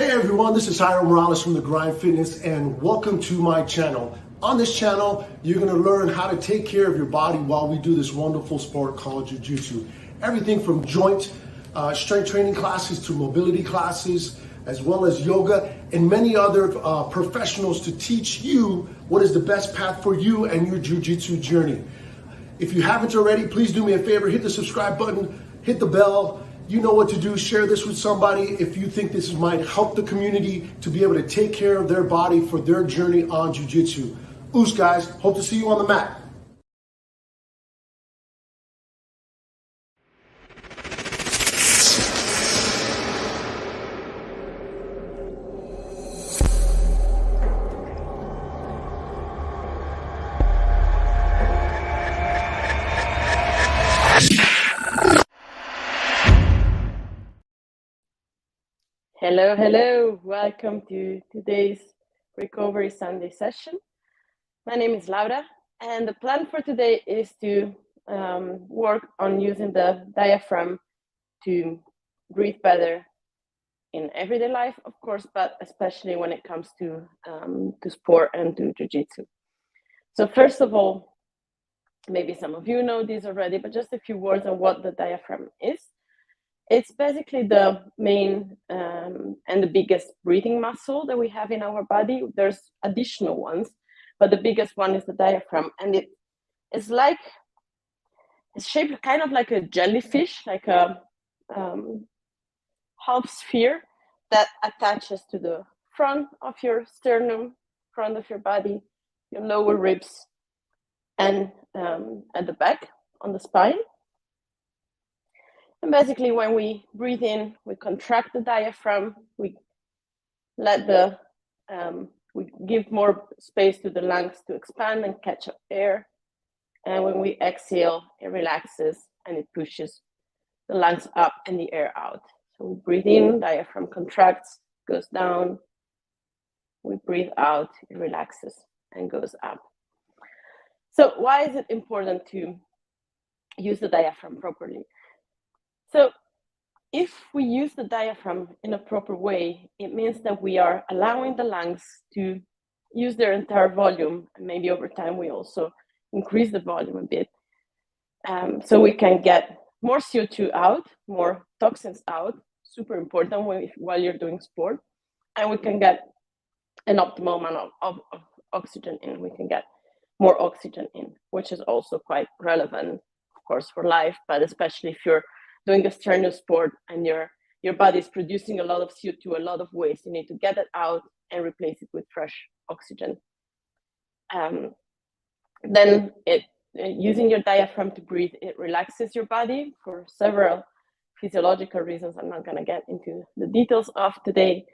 Hey everyone, this is Jairo Morales from The Grind Fitness and welcome to my channel. On this channel, you're going to learn how to take care of your body while we do this wonderful sport called Jiu-Jitsu. Everything from joint strength training classes to mobility classes, as well as yoga and many other professionals to teach you what is the best path for you and your Jiu-Jitsu journey. If you haven't already, please do me a favor, hit the subscribe button, hit the bell. You know what to do. Share this with somebody if you think this might help the community to be able to take care of their body for their journey on Jiu-Jitsu. Oos, guys. Hope to see you on the mat. Hello, welcome to today's Recovery Sunday session. My name is Laura, and the plan for today is to work on using the diaphragm to breathe better in everyday life, of course, but especially when it comes to sport and to Jiu-Jitsu. So first of all, maybe some of you know this already, but just a few words on what the diaphragm is. It's basically the main and the biggest breathing muscle that we have in our body. There's additional ones, but the biggest one is the diaphragm. And it's shaped kind of like a jellyfish, like a half sphere that attaches to the front of your sternum, front of your body, your lower ribs, and at the back on the spine. And basically, when we breathe in, we contract the diaphragm, we give more space to the lungs to expand and catch up air. And when we exhale, it relaxes and it pushes the lungs up and the air out. So we breathe in, diaphragm contracts, goes down. We breathe out, it relaxes and goes up. So why is it important to use the diaphragm properly? So if we use the diaphragm in a proper way, it means that we are allowing the lungs to use their entire volume, and maybe over time we also increase the volume a bit, so we can get more CO2 out, more toxins out, super important while you're doing sport, and we can get an optimal amount of oxygen in. We can get more oxygen in, which is also quite relevant, of course, for life, but especially if you're doing a strenuous sport and your body is producing a lot of CO2, a lot of waste, you need to get it out and replace it with fresh oxygen. Then using your diaphragm to breathe, it relaxes your body for several physiological reasons I'm not going to get into the details of today,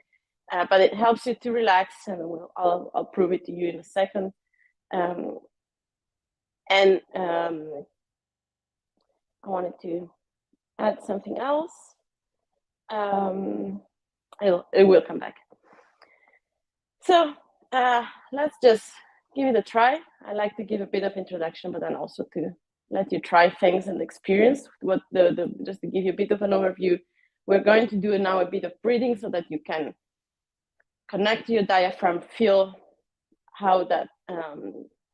but it helps you to relax, and I'll prove it to you in a second. I wanted to add something else. It will come back. So let's just give it a try. I like to give a bit of introduction, but then also to let you try things and experience what just to give you a bit of an overview. We're going to do now a bit of breathing so that you can connect to your diaphragm, feel how that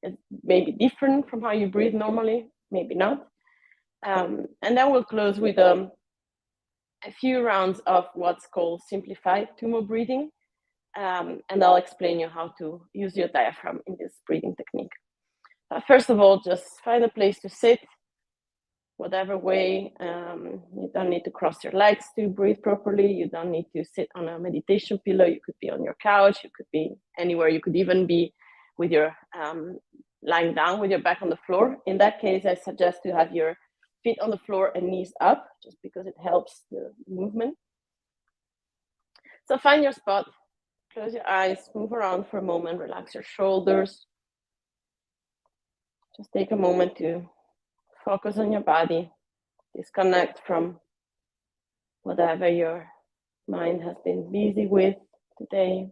is maybe different from how you breathe normally, maybe not. And then we'll close with a few rounds of what's called simplified tumor breathing. And I'll explain you how to use your diaphragm in this breathing technique. First of all, just find a place to sit, whatever way. You don't need to cross your legs to breathe properly. You don't need to sit on a meditation pillow. You could be on your couch. You could be anywhere. You could even be with your lying down with your back on the floor. In that case, I suggest to have your feet on the floor and knees up, just because it helps the movement. So find your spot, close your eyes, move around for a moment, relax your shoulders. Just take a moment to focus on your body, disconnect from whatever your mind has been busy with today.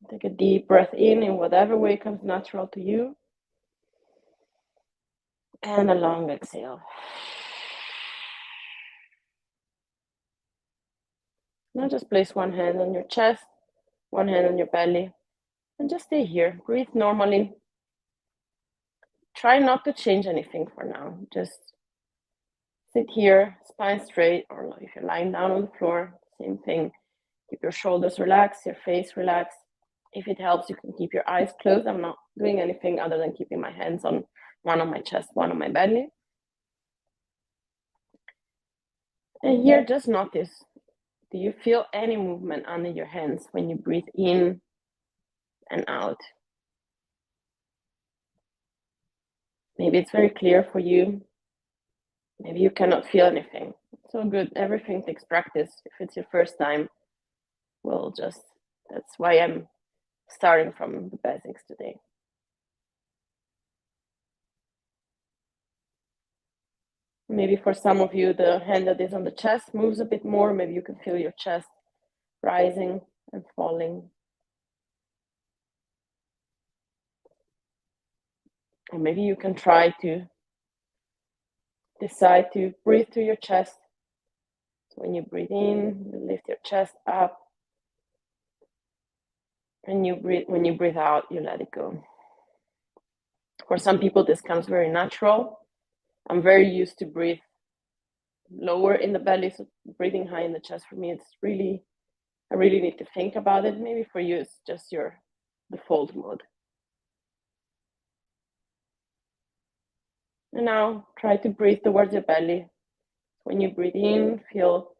Take a deep breath in whatever way comes natural to you. And a long exhale. Now just place one hand on your chest, one hand on your belly, and just stay here. Breathe normally. Try not to change anything for now. Just sit here, spine straight, or if you're lying down on the floor, same thing. Keep your shoulders relaxed, your face relaxed. If it helps, you can keep your eyes closed. I'm not doing anything other than keeping my hands on one on my chest, one on my belly. And here, just notice, do you feel any movement under your hands when you breathe in and out? Maybe it's very clear for you. Maybe you cannot feel anything. It's all good. Everything takes practice. If it's your first time, that's why I'm starting from the basics today. Maybe for some of you, the hand that is on the chest moves a bit more. Maybe you can feel your chest rising and falling. Or maybe you can try to decide to breathe through your chest. So when you breathe in, you lift your chest up. And when you breathe out, you let it go. For some people, this comes very natural. I'm very used to breathe lower in the belly, so breathing high in the chest for me, I really need to think about it. Maybe for you, it's just your default mode. And now try to breathe towards your belly. When you breathe in, feel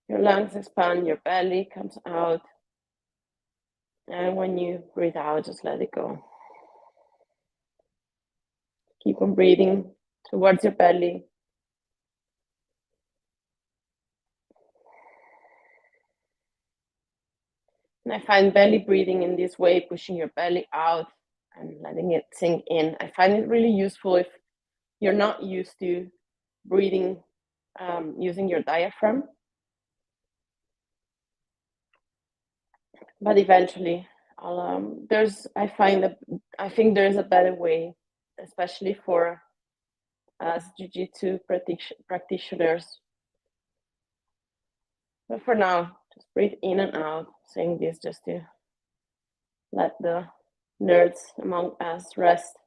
your lungs expand, your belly comes out. And when you breathe out, just let it go. Keep on breathing towards your belly. And I find belly breathing in this way, pushing your belly out and letting it sink in. I find it really useful if you're not used to breathing using your diaphragm. But eventually, I think there's a better way, especially for us jiu-jitsu practitioners. But for now, just breathe in and out, saying this just to let the nerds among us rest.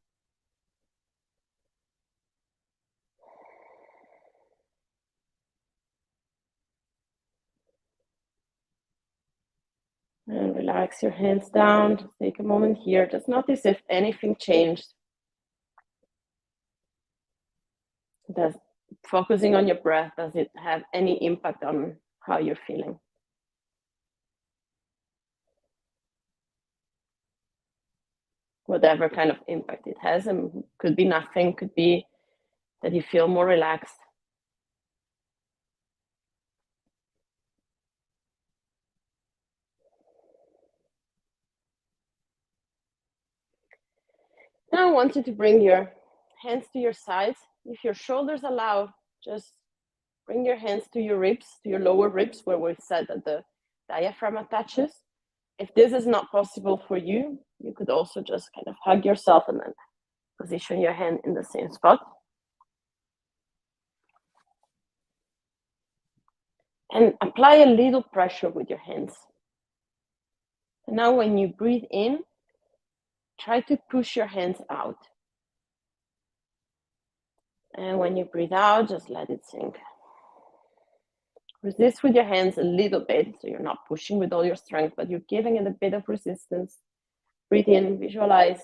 And relax your hands down. Just take a moment here. Just notice if anything changed. Focusing on your breath, does it have any impact on how you're feeling? Whatever kind of impact it has, and could be nothing, could be that you feel more relaxed. Now I want you to bring your hands to your sides. If your shoulders allow, just bring your hands to your ribs, to your lower ribs, where we said that the diaphragm attaches. If this is not possible for you, you could also just kind of hug yourself and then position your hand in the same spot. And apply a little pressure with your hands. And now when you breathe in, try to push your hands out. And when you breathe out, just let it sink. Resist with your hands a little bit, so you're not pushing with all your strength, but you're giving it a bit of resistance. Breathe in, visualize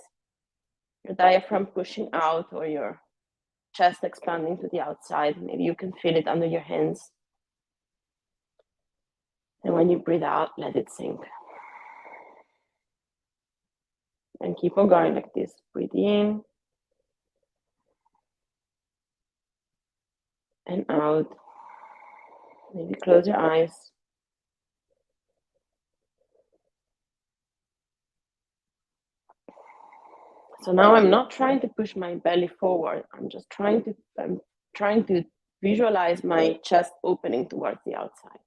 your diaphragm pushing out or your chest expanding to the outside. Maybe you can feel it under your hands. And when you breathe out, let it sink. And keep on going like this. Breathe in and out. Maybe close your eyes. So now I'm not trying to push my belly forward. I'm trying to visualize my chest opening towards the outside.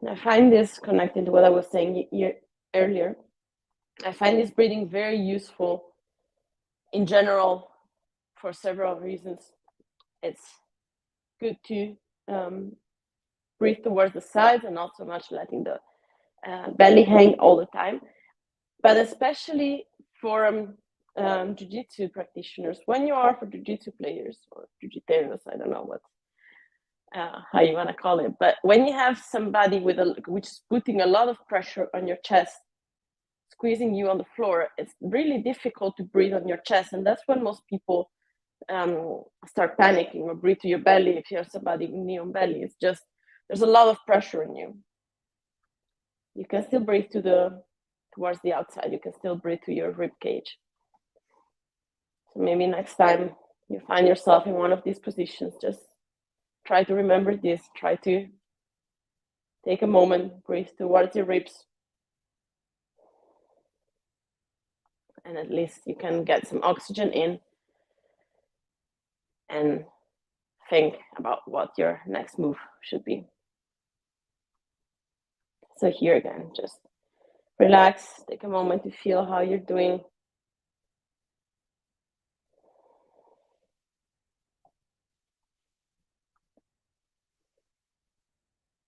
I find this, connecting to what I was saying earlier, I find this breathing very useful in general for several reasons. It's good to breathe towards the sides and not so much letting the belly hang all the time, but especially for jiu-jitsu practitioners. When you are for jiu-jitsu players or jiu-jiteros, I don't know what how you want to call it, but when you have somebody which is putting a lot of pressure on your chest, squeezing you on the floor, it's really difficult to breathe on your chest, and that's when most people start panicking or breathe to your belly. If you have somebody knee on belly, it's just there's a lot of pressure on you. You can still breathe towards the outside. You can still breathe to your rib cage. So maybe next time you find yourself in one of these positions, just try to remember this. Try to take a moment, breathe towards your ribs, and at least you can get some oxygen in and think about what your next move should be. So here again, just relax, take a moment to feel how you're doing.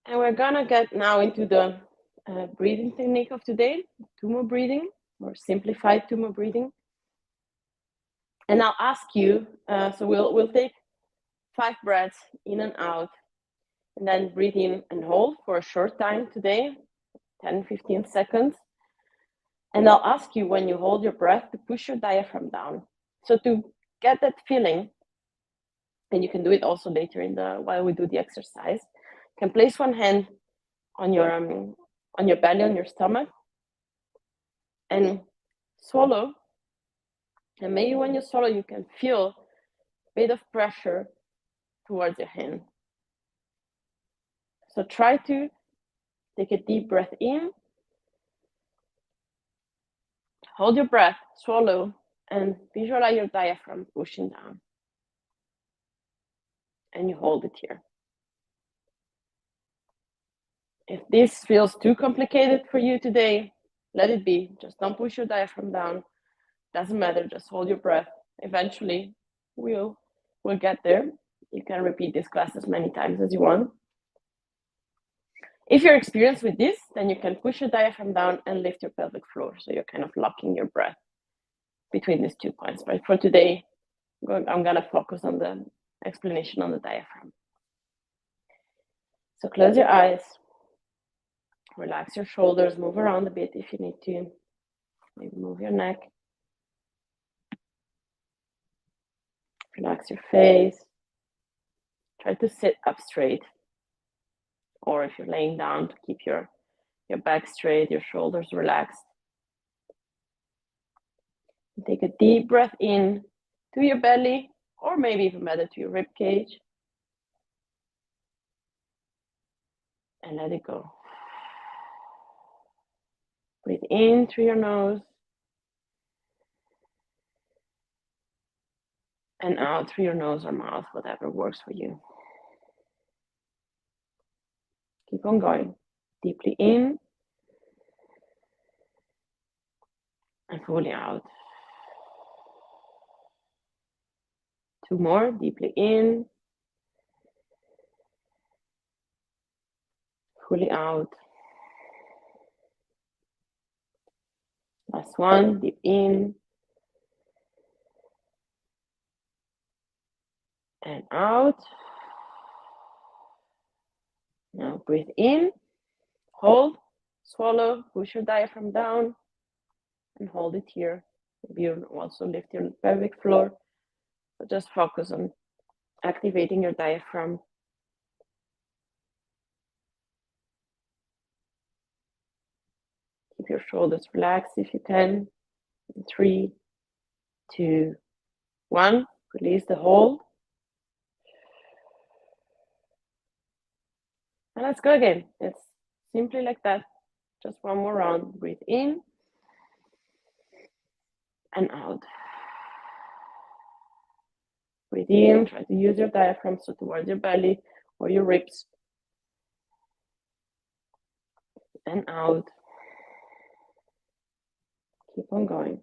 And we're gonna get now into the breathing technique of today, tumo breathing, or simplified tumo breathing. And I'll ask you, so we'll take 5 breaths in and out, and then breathe in and hold for a short time today, 10-15 seconds. And I'll ask you, when you hold your breath, to push your diaphragm down. So to get that feeling, and you can do it also later while we do the exercise, you can place one hand on your belly, on your stomach, and swallow. And maybe when you swallow, you can feel a bit of pressure towards your hand. So try to take a deep breath in, hold your breath, swallow, and visualize your diaphragm pushing down. And you hold it here. If this feels too complicated for you today, let it be. Just don't push your diaphragm down. Doesn't matter, just hold your breath. Eventually, we'll get there. You can repeat this class as many times as you want. If you're experienced with this, then you can push your diaphragm down and lift your pelvic floor. So you're kind of locking your breath between these 2 points. But for today, I'm gonna focus on the explanation on the diaphragm. So close your eyes, relax your shoulders, move around a bit if you need to. Maybe move your neck. Relax your face. Try to sit up straight. Or if you're laying down, to keep your back straight, your shoulders relaxed. And take a deep breath in to your belly, or maybe even better to your rib cage. And let it go. Breathe in through your nose. And out through your nose or mouth, whatever works for you. Keep on going. Deeply in. And fully out. 2 more. Deeply in. Fully out. Last one. Deep in. And out. Now breathe in. Hold. Swallow. Push your diaphragm down. And hold it here. Maybe you also lift your pelvic floor. But just focus on activating your diaphragm. Keep your shoulders relaxed if you can. 3, 2, 1. Release the hold. And let's go again. It's simply like that. Just one more round. Breathe in and out. Breathe in. Try to use your diaphragm so towards your belly or your ribs. and out. Keep on going.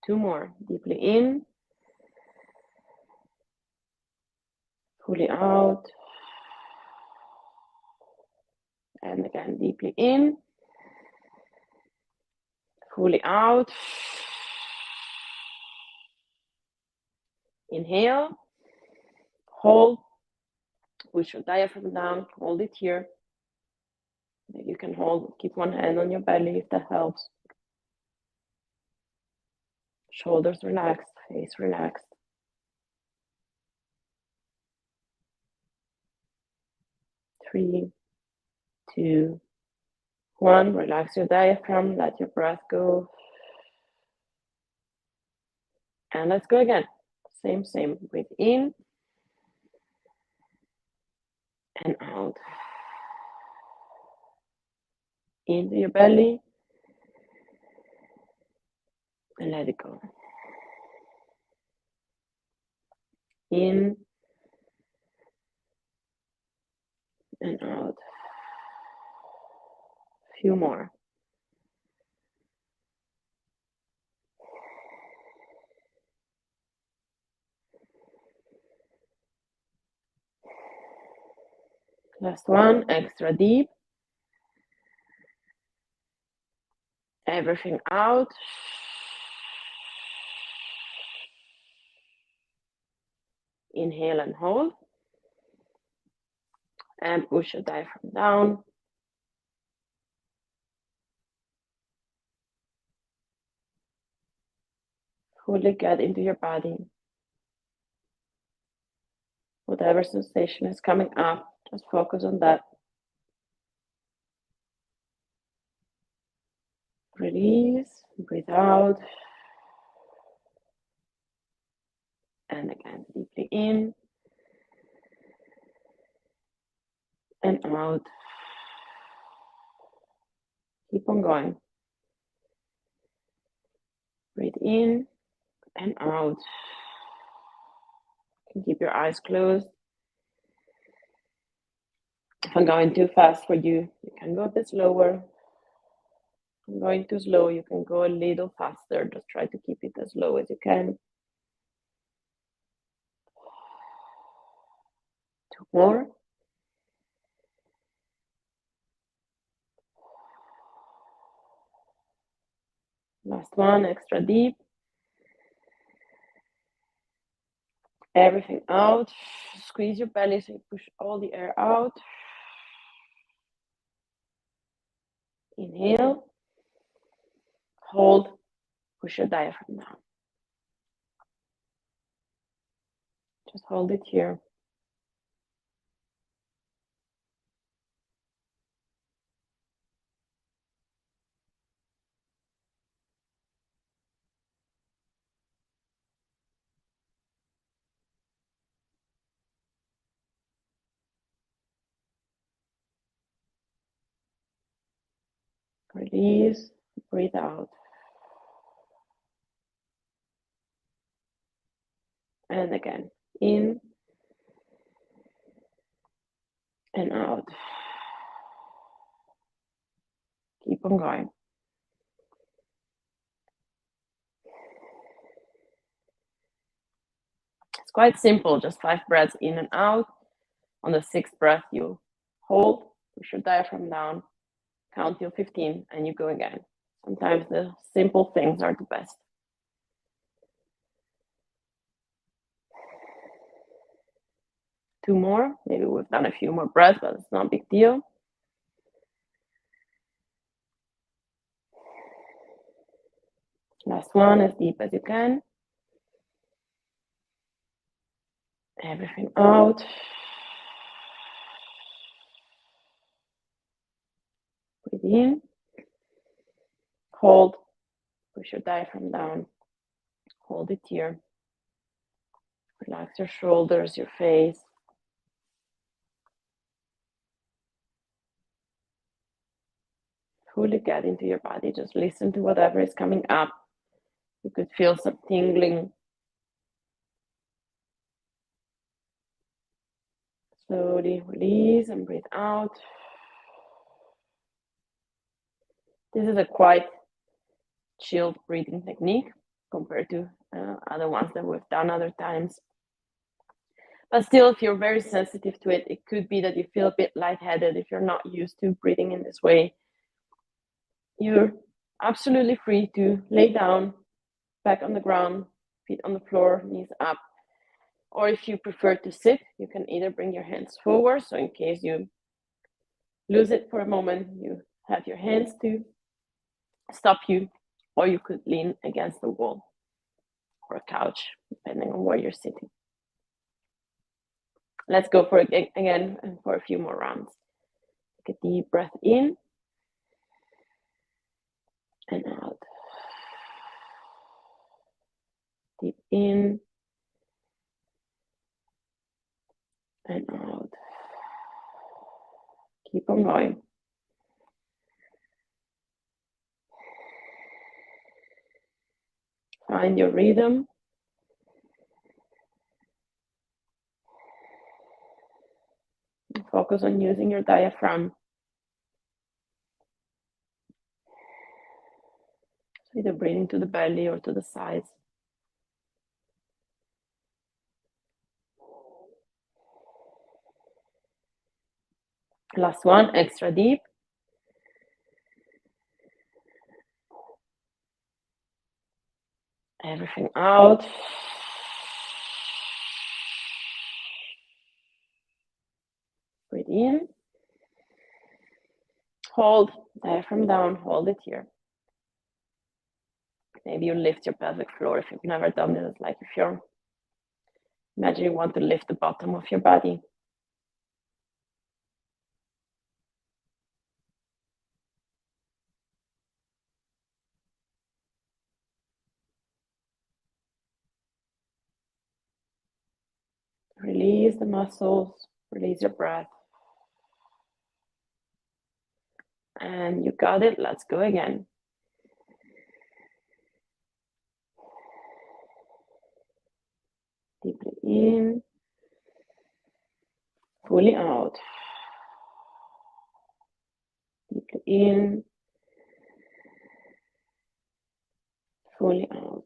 Two more. Deeply in. Fully out. And again, deeply in. Fully out. Inhale. Hold. Push your diaphragm down. Hold it here. Maybe you can hold, keep one hand on your belly if that helps. Shoulders relaxed, face relaxed. 3, 2, 1. Relax your diaphragm, let your breath go. And let's go again. Same. Breathe in and out. Into your belly and let it go. In and out. Few more. Last one, extra deep. Everything out. Inhale and hold. And push your diaphragm down. Fully get into your body. Whatever sensation is coming up, just focus on that. Release, breathe out. And again, deeply in and out. Keep on going. Breathe in and out. You can keep your eyes closed. If I'm going too fast for you, you can go a bit slower. If I'm going too slow, you can go a little faster. Just try to keep it as low as you can. 2 more. Last one, extra deep. Everything out. Squeeze your belly so you push all the air out. Inhale. Hold. Push your diaphragm down. Just hold it here. Release. Breathe out. And again, in and out. Keep on going. It's quite simple, just 5 breaths in and out. On the 6th breath, you hold, push your diaphragm down, count till 15, and you go again. Sometimes the simple things are the best. Two more. Maybe we've done a few more breaths, but it's not a big deal. Last one, as deep as you can. Everything out. Breathe in. Hold. Push your diaphragm down. Hold it here. Relax your shoulders, your face. Fully get into your body. Just listen to whatever is coming up. You could feel some tingling. Slowly release and breathe out. This is a quite chilled breathing technique compared to other ones that we've done other times. But still, if you're very sensitive to it, it could be that you feel a bit lightheaded if you're not used to breathing in this way. You're absolutely free to lay down, back on the ground, feet on the floor, knees up. Or if you prefer to sit, you can either bring your hands forward, so in case you lose it for a moment, you have your hands to stop you, or you could lean against the wall or a couch, depending on where you're sitting. Let's go for it again and for a few more rounds. Take a deep breath in and out. Deep in and out. Keep on going. Find your rhythm. And focus on using your diaphragm. So either breathing to the belly or to the sides. Last one, extra deep. Everything out. Breathe in. Hold, diaphragm down, hold it here. Maybe you lift your pelvic floor if you've never done this. Like if you're, imagine you want to lift the bottom of your body. Release the muscles, release your breath. And you got it, let's go again. Deeply in, fully out. Deeply in, fully out.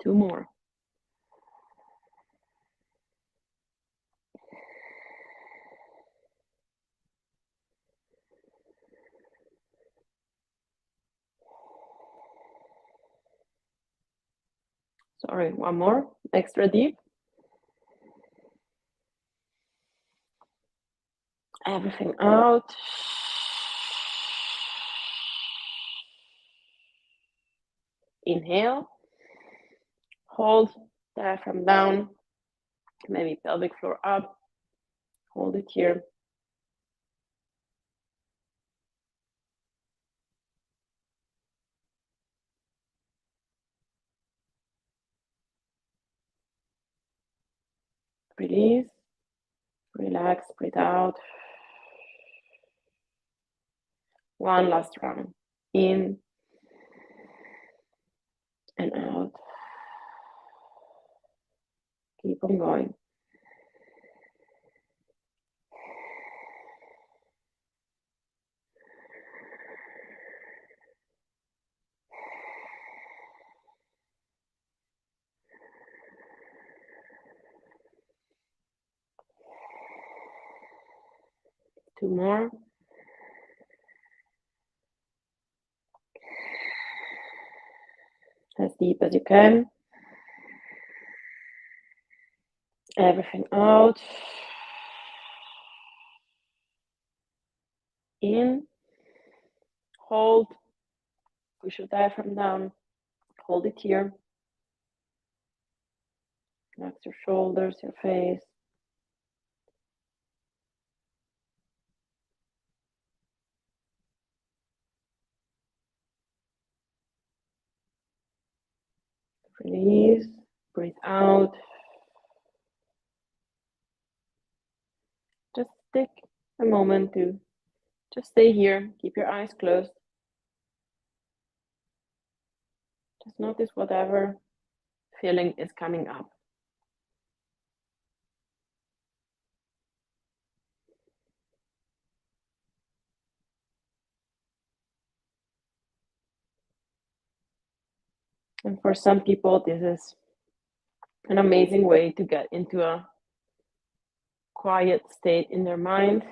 Two more. Sorry, one more. Extra deep. Everything out. Inhale. Hold, diaphragm down. Maybe pelvic floor up. Hold it here. Release. Relax, breathe out. One last round. In and out. Keep on going. Two more. As deep as you can. Everything out. In. Hold. Push your diaphragm down. Hold it here. Relax your shoulders, your face. Release. Breathe out. Just take a moment to just stay here. Keep your eyes closed. Just notice whatever feeling is coming up. And for some people, this is an amazing way to get into a quiet state in their mind,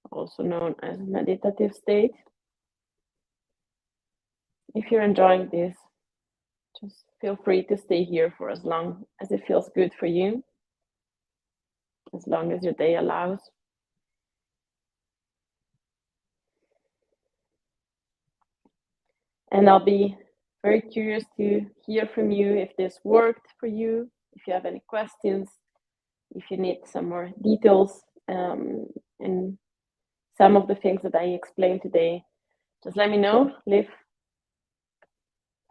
also known as meditative state. If you're enjoying this, just feel free to stay here for as long as it feels good for you, as long as your day allows. And I'll be very curious to hear from you if this worked for you, if you have any questions, if you need some more details in some of the things that I explained today. Just let me know, leave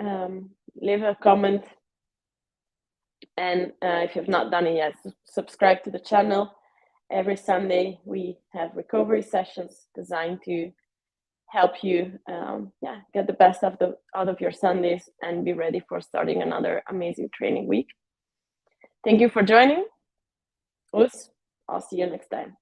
a comment, and if you've not done it yet, subscribe to the channel. Every Sunday we have recovery sessions designed to help you get the best out of your Sundays and be ready for starting another amazing training week. Thank you for joining us. I'll see you next time.